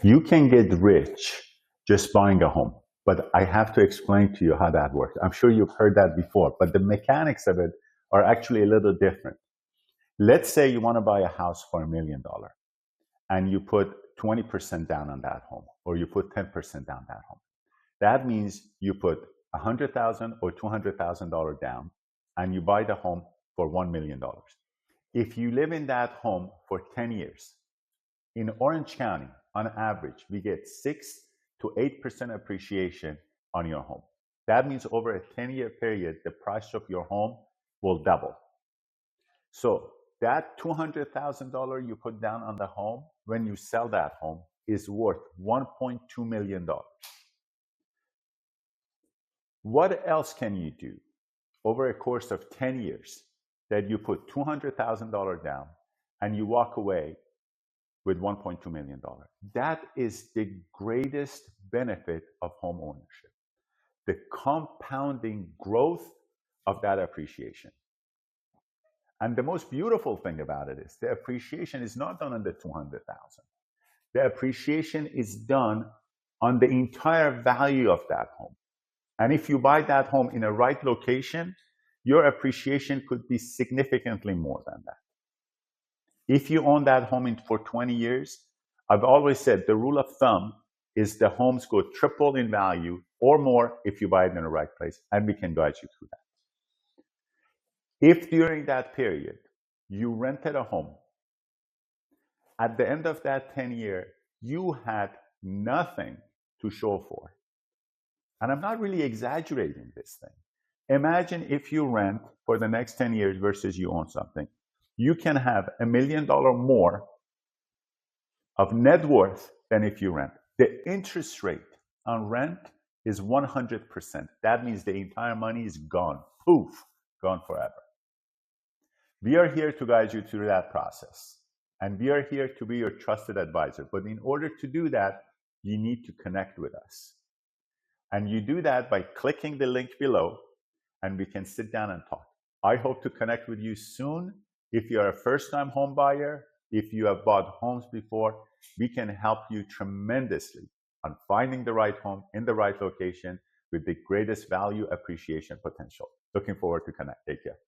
You can get rich just buying a home, but I have to explain to you how that works. I'm sure you've heard that before, but the mechanics of it are actually a little different. Let's say you want to buy a house for $1 million and you put 20% down on that home, or you put 10% down that home. That means you put $100,000 or $200,000 down and you buy the home for $1 million. If you live in that home for 10 years, in Orange County, on average, we get 6 to 8% appreciation on your home. That means over a 10-year period, the price of your home will double. So that $200,000 you put down on the home, when you sell that home, is worth $1.2 million. What else can you do over a course of 10 years that you put $200,000 down and you walk away with $1.2 million? That is the greatest benefit of home ownership, the compounding growth of that appreciation. And the most beautiful thing about it is the appreciation is not done on the 200,000. The appreciation is done on the entire value of that home. And if you buy that home in a right location, your appreciation could be significantly more than that. If you own that home for 20 years, I've always said the rule of thumb is the homes go triple in value or more if you buy it in the right place, and we can guide you through that. If during that period you rented a home, at the end of that 10-year, you had nothing to show for. And I'm not really exaggerating this thing. Imagine if you rent for the next 10 years versus you own something. You can have $1 million more of net worth than if you rent. The interest rate on rent is 100%. That means the entire money is gone. Poof, gone forever. We are here to guide you through that process. And we are here to be your trusted advisor. But in order to do that, you need to connect with us. And you do that by clicking the link below, and we can sit down and talk. I hope to connect with you soon. If you are a first-time home buyer, if you have bought homes before, we can help you tremendously on finding the right home in the right location with the greatest value appreciation potential. Looking forward to connect. Take care.